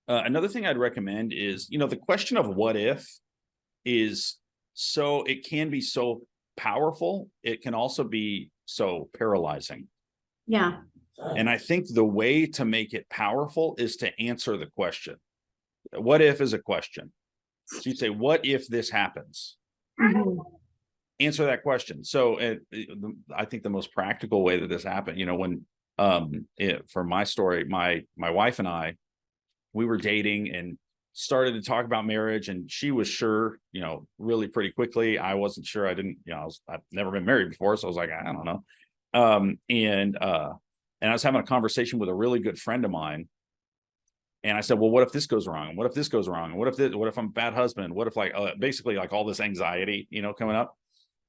Another thing I'd recommend is, the question of what if is it can be so powerful. It can also be so paralyzing. Yeah. And I think the way to make it powerful is to answer the question. What if is a question. So you say, what if this happens? Mhm. Answer that question. So I think the most practical way that this happened, when for my story, my wife and I, we were dating and started to talk about marriage, and she was sure, really pretty quickly. I wasn't sure. I didn't, I've never been married before. So I was like, I don't know. And I was having a conversation with a really good friend of mine. And I said, well, what if this goes wrong? What if this goes wrong? What if I'm a bad husband? What if basically all this anxiety, coming up?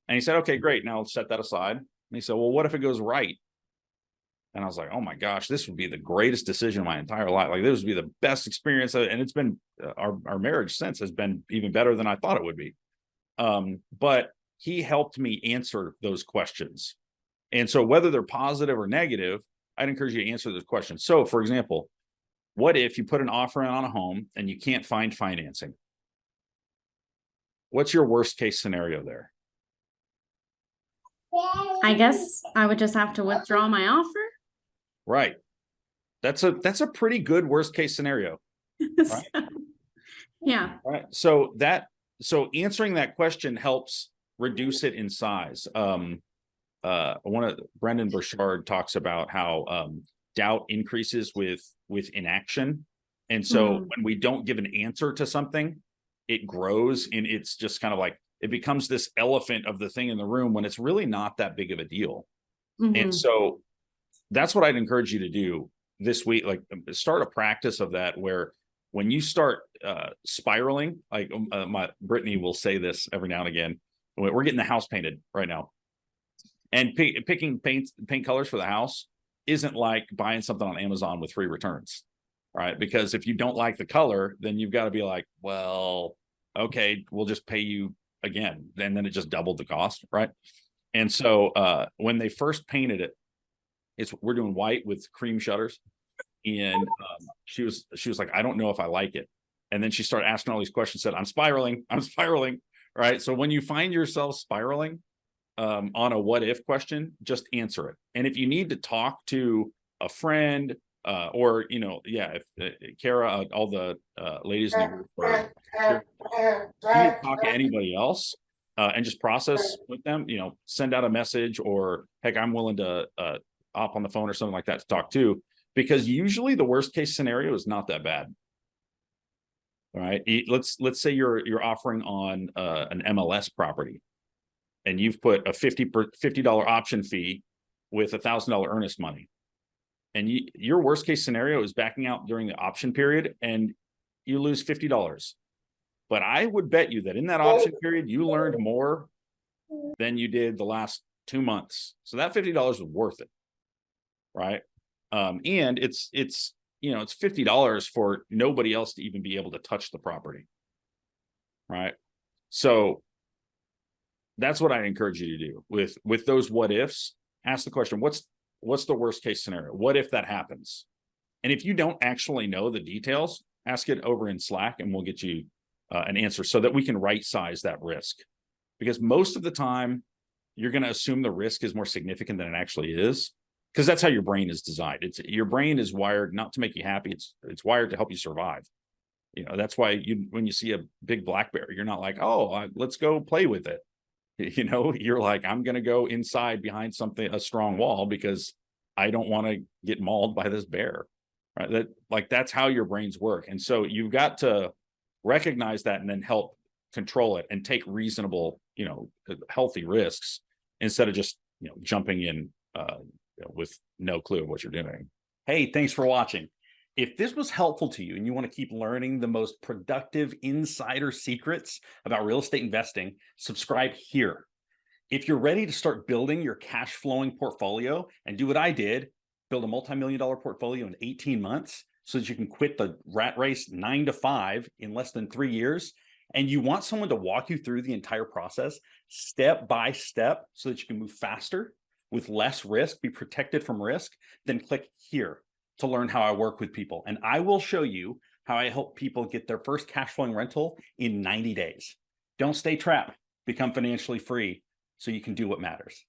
And he said, okay, great. Now let's set that aside. And he said, well, what if it goes right? And I was like, oh my gosh, this would be the greatest decision of my entire life. Like, this would be the best experience. And it's been, our marriage since has been even better than I thought it would be. But he helped me answer those questions. And so whether they're positive or negative, I'd encourage you to answer those questions. So for example, what if you put an offer in on a home and you can't find financing? What's your worst case scenario there? I guess I would just have to withdraw my offer. Right. That's a pretty good worst case scenario. Right. Yeah. Right. So answering that question helps reduce it in size. One of Brendan Burchard talks about how doubt increases with inaction. And so when we don't give an answer to something, it grows, and it's just kind of like it becomes this elephant of the thing in the room when it's really not that big of a deal. And so that's what I'd encourage you to do this week. Like, start a practice of that, where when you start spiraling, like Brittany will say this every now and again, we're getting the house painted right now. And picking paint colors for the house isn't like buying something on Amazon with free returns, right? Because if you don't like the color, then you've got to be like, well, okay, we'll just pay you again. And then it just doubled the cost, right? And so when they first painted it, we're doing white with cream shutters. And she was like, I don't know if I like it. And then she started asking all these questions, said, I'm spiraling. Right? So when you find yourself spiraling, on a what if question, just answer it. And if you need to talk to a friend, or if Kara, all the ladies in the group, you need to talk to anybody else and just process with them, send out a message, or heck, I'm willing to hop on the phone or something like that to talk to, because usually the worst case scenario is not that bad. All right, let's say you're offering on an MLS property, and you've put a $50 option fee with $1,000 earnest money. And your worst case scenario is backing out during the option period and you lose $50. But I would bet you that in that option period, you learned more than you did the last 2 months. So that $50 was worth it. Right. And it's $50 for nobody else to even be able to touch the property. Right. So that's what I encourage you to do with those what ifs. Ask the question, what's the worst case scenario? What if that happens? And if you don't actually know the details, ask it over in Slack, and we'll get you an answer so that we can right size that risk. Because most of the time, you're going to assume the risk is more significant than it actually is, because that's how your brain is designed. Your brain is wired not to make you happy. It's wired to help you survive. That's why when you see a big black bear, you're not like, oh, let's go play with it. You're like, I'm going to go inside behind a strong wall, because I don't want to get mauled by this bear. Right. That's how your brains work. And so you've got to recognize that and then help control it and take reasonable, healthy risks, instead of just, jumping in with no clue of what you're doing. Hey, thanks for watching. If this was helpful to you and you want to keep learning the most productive insider secrets about real estate investing, subscribe here. If you're ready to start building your cash flowing portfolio and do what I did, build a multi-million-dollar portfolio in 18 months so that you can quit the rat race 9 to 5 in less than 3 years, and you want someone to walk you through the entire process step by step so that you can move faster with less risk, be protected from risk, then click here to learn how I work with people. And I will show you how I help people get their first cash flowing rental in 90 days. Don't stay trapped, become financially free so you can do what matters.